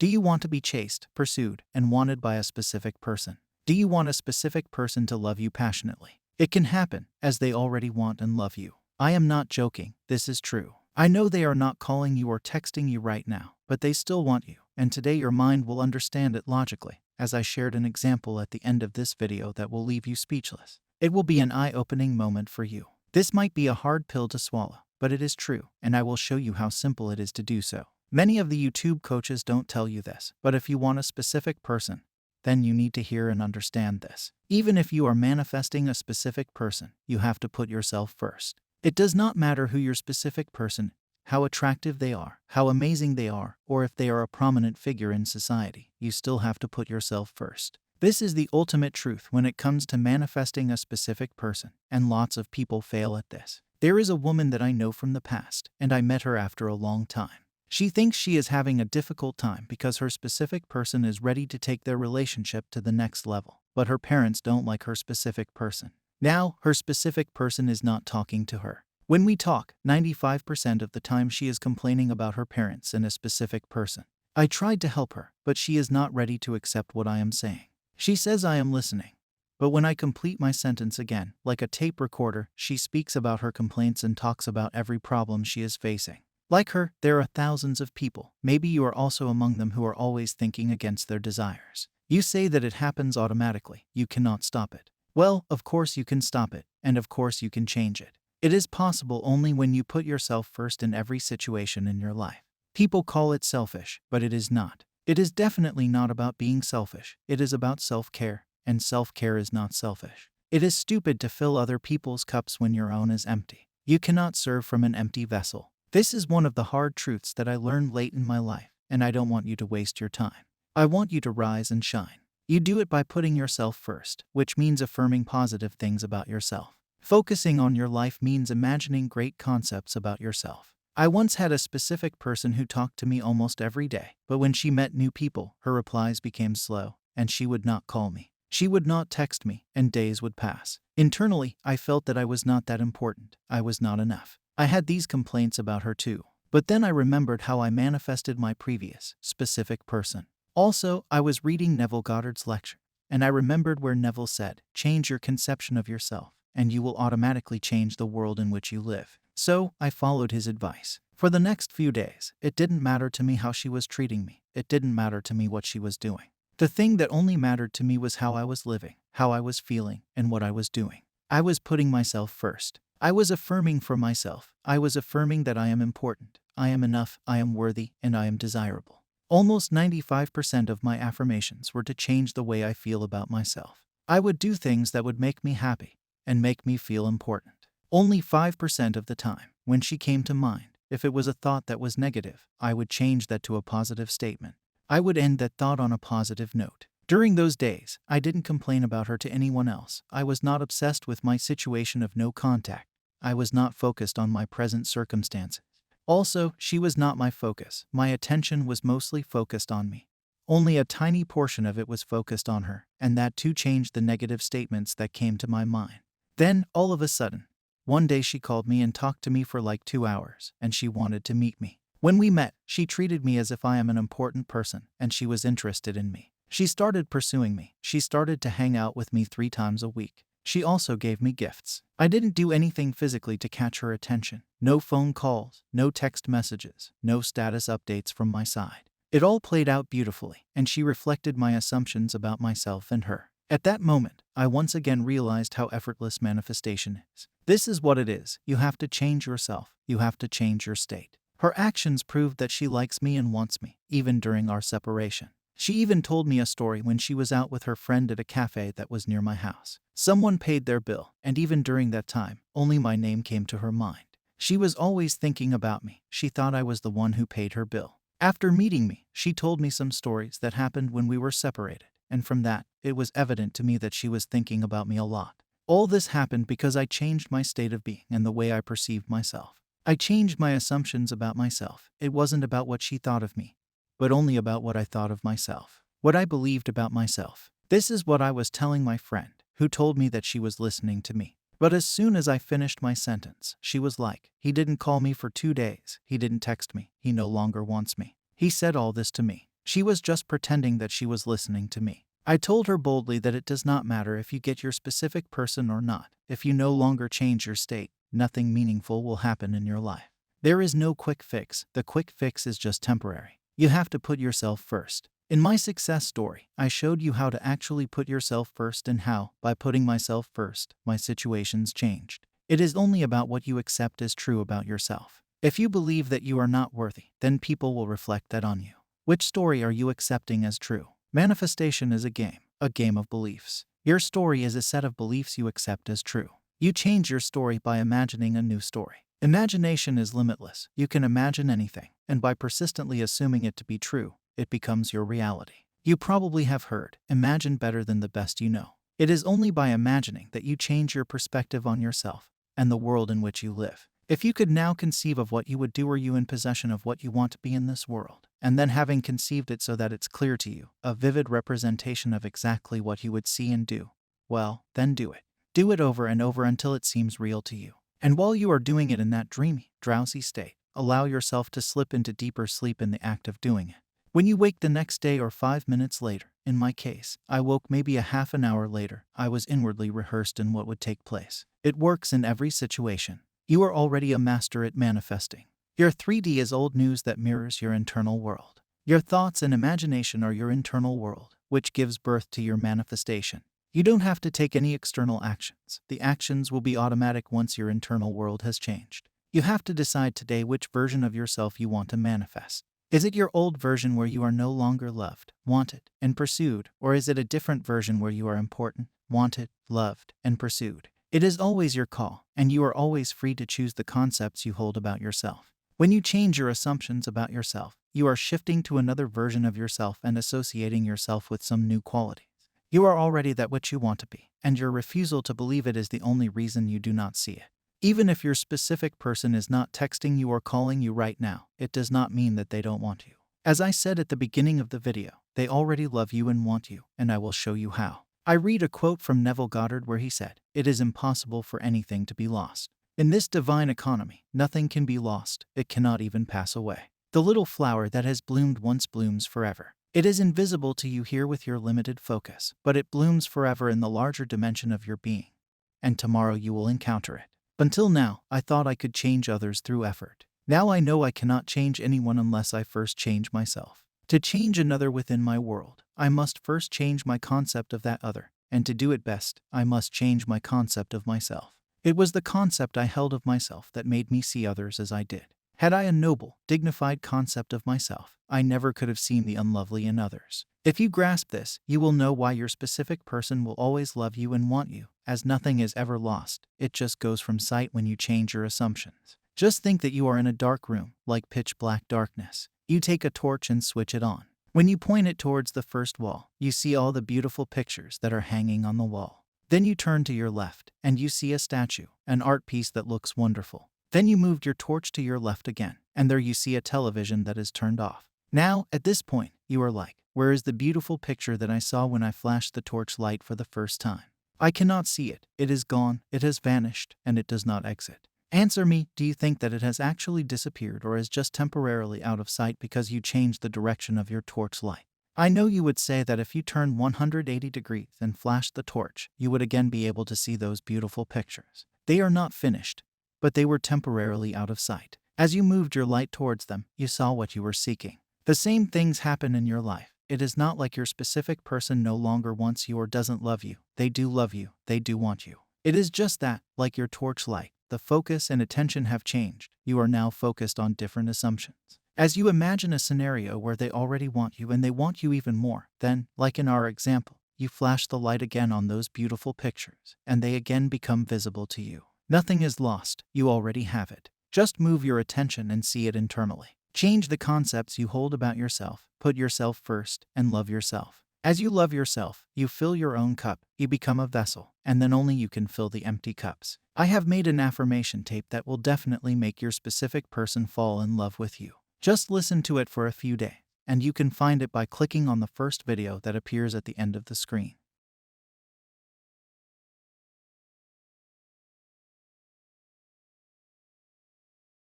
Do you want to be chased, pursued, and wanted by a specific person? Do you want a specific person to love you passionately? It can happen, as they already want and love you. I am not joking, this is true. I know they are not calling you or texting you right now, but they still want you, and today your mind will understand it logically, as I shared an example at the end of this video that will leave you speechless. It will be an eye-opening moment for you. This might be a hard pill to swallow, but it is true, and I will show you how simple it is to do so. Many of the YouTube coaches don't tell you this, but if you want a specific person, then you need to hear and understand this. Even if you are manifesting a specific person, you have to put yourself first. It does not matter who your specific person, how attractive they are, how amazing they are, or if they are a prominent figure in society, you still have to put yourself first. This is the ultimate truth when it comes to manifesting a specific person, and lots of people fail at this. There is a woman that I know from the past, and I met her after a long time. She thinks she is having a difficult time because her specific person is ready to take their relationship to the next level, but her parents don't like her specific person. Now, her specific person is not talking to her. When we talk, 95% of the time she is complaining about her parents and a specific person. I tried to help her, but she is not ready to accept what I am saying. She says I am listening. But when I complete my sentence again, like a tape recorder, she speaks about her complaints and talks about every problem she is facing. Like her, there are thousands of people, maybe you are also among them, who are always thinking against their desires. You say that it happens automatically, you cannot stop it. Well, of course you can stop it, and of course you can change it. It is possible only when you put yourself first in every situation in your life. People call it selfish, but it is not. It is definitely not about being selfish, it is about self-care, and self-care is not selfish. It is stupid to fill other people's cups when your own is empty. You cannot serve from an empty vessel. This is one of the hard truths that I learned late in my life, and I don't want you to waste your time. I want you to rise and shine. You do it by putting yourself first, which means affirming positive things about yourself. Focusing on your life means imagining great concepts about yourself. I once had a specific person who talked to me almost every day, but when she met new people, her replies became slow, and she would not call me. She would not text me, and days would pass. Internally, I felt that I was not that important. I was not enough. I had these complaints about her too. But then I remembered how I manifested my previous, specific person. Also, I was reading Neville Goddard's lecture, and I remembered where Neville said, "Change your conception of yourself, and you will automatically change the world in which you live." So, I followed his advice. For the next few days, it didn't matter to me how she was treating me. It didn't matter to me what she was doing. The thing that only mattered to me was how I was living, how I was feeling, and what I was doing. I was putting myself first. I was affirming for myself. I was affirming that I am important, I am enough, I am worthy, and I am desirable. Almost 95% of my affirmations were to change the way I feel about myself. I would do things that would make me happy and make me feel important. Only 5% of the time, when she came to mind, if it was a thought that was negative, I would change that to a positive statement. I would end that thought on a positive note. During those days, I didn't complain about her to anyone else. I was not obsessed with my situation of no contact. I was not focused on my present circumstances. Also, she was not my focus. My attention was mostly focused on me. Only a tiny portion of it was focused on her, and that too changed the negative statements that came to my mind. Then, all of a sudden, one day she called me and talked to me for like 2 hours, and she wanted to meet me. When we met, she treated me as if I am an important person, and she was interested in me. She started pursuing me. She started to hang out with me 3 times a week. She also gave me gifts. I didn't do anything physically to catch her attention. No phone calls, no text messages, no status updates from my side. It all played out beautifully, and she reflected my assumptions about myself and her. At that moment, I once again realized how effortless manifestation is. This is what it is. You have to change yourself. You have to change your state. Her actions proved that she likes me and wants me, even during our separation. She even told me a story when she was out with her friend at a cafe that was near my house. Someone paid their bill, and even during that time, only my name came to her mind. She was always thinking about me. She thought I was the one who paid her bill. After meeting me, she told me some stories that happened when we were separated, and from that, it was evident to me that she was thinking about me a lot. All this happened because I changed my state of being and the way I perceived myself. I changed my assumptions about myself. It wasn't about what she thought of me, but only about what I thought of myself, what I believed about myself. This is what I was telling my friend, who told me that she was listening to me. But as soon as I finished my sentence, she was like, "He didn't call me for 2 days. He didn't text me. He no longer wants me. He said all this to me." She was just pretending that she was listening to me. I told her boldly that it does not matter if you get your specific person or not. If you no longer change your state, nothing meaningful will happen in your life. There is no quick fix. The quick fix is just temporary. You have to put yourself first. In my success story, I showed you how to actually put yourself first and how, by putting myself first, my situations changed. It is only about what you accept as true about yourself. If you believe that you are not worthy, then people will reflect that on you. Which story are you accepting as true? Manifestation is a game of beliefs. Your story is a set of beliefs you accept as true. You change your story by imagining a new story. Imagination is limitless. You can imagine anything, and by persistently assuming it to be true, it becomes your reality. You probably have heard, imagine better than the best you know. It is only by imagining that you change your perspective on yourself and the world in which you live. If you could now conceive of what you would do, are you in possession of what you want to be in this world? And then, having conceived it so that it's clear to you, a vivid representation of exactly what you would see and do, well, then do it. Do it over and over until it seems real to you. And while you are doing it in that dreamy, drowsy state, allow yourself to slip into deeper sleep in the act of doing it. When you wake the next day or 5 minutes later, in my case, I woke maybe a half an hour later, I was inwardly rehearsed in what would take place. It works in every situation. You are already a master at manifesting. Your 3D is old news that mirrors your internal world. Your thoughts and imagination are your internal world, which gives birth to your manifestation. You don't have to take any external actions. The actions will be automatic once your internal world has changed. You have to decide today which version of yourself you want to manifest. Is it your old version where you are no longer loved, wanted, and pursued, or is it a different version where you are important, wanted, loved, and pursued? It is always your call, and you are always free to choose the concepts you hold about yourself. When you change your assumptions about yourself, you are shifting to another version of yourself and associating yourself with some new qualities. You are already that which you want to be, and your refusal to believe it is the only reason you do not see it. Even if your specific person is not texting you or calling you right now, it does not mean that they don't want you. As I said at the beginning of the video, they already love you and want you, and I will show you how. I read a quote from Neville Goddard where he said, "It is impossible for anything to be lost. In this divine economy, nothing can be lost. It cannot even pass away. The little flower that has bloomed once blooms forever. It is invisible to you here with your limited focus, but it blooms forever in the larger dimension of your being. And tomorrow you will encounter it. Until now, I thought I could change others through effort. Now I know I cannot change anyone unless I first change myself. To change another within my world, I must first change my concept of that other, and to do it best, I must change my concept of myself. It was the concept I held of myself that made me see others as I did. Had I a noble, dignified concept of myself, I never could have seen the unlovely in others. If you grasp this, you will know why your specific person will always love you and want you, as nothing is ever lost. It just goes from sight when you change your assumptions. Just think that you are in a dark room, like pitch black darkness. You take a torch and switch it on. When you point it towards the first wall, you see all the beautiful pictures that are hanging on the wall. Then you turn to your left, and you see a statue, an art piece that looks wonderful. Then you moved your torch to your left again, and there you see a television that is turned off. Now, at this point, you are like, where is the beautiful picture that I saw when I flashed the torch light for the first time? I cannot see it. It is gone, it has vanished, and it does not exit. Answer me, do you think that it has actually disappeared or is just temporarily out of sight because you changed the direction of your torch light? I know you would say that if you turned 180 degrees and flashed the torch, you would again be able to see those beautiful pictures. They are not finished, but they were temporarily out of sight. As you moved your light towards them, you saw what you were seeking. The same things happen in your life. It is not like your specific person no longer wants you or doesn't love you. They do love you. They do want you. It is just that, like your torch light, the focus and attention have changed. You are now focused on different assumptions. As you imagine a scenario where they already want you and they want you even more, then, like in our example, you flash the light again on those beautiful pictures, and they again become visible to you. Nothing is lost. You already have it. Just move your attention and see it internally. Change the concepts you hold about yourself, put yourself first, and love yourself. As you love yourself, you fill your own cup, you become a vessel, and then only you can fill the empty cups. I have made an affirmation tape that will definitely make your specific person fall in love with you. Just listen to it for a few days, and you can find it by clicking on the first video that appears at the end of the screen.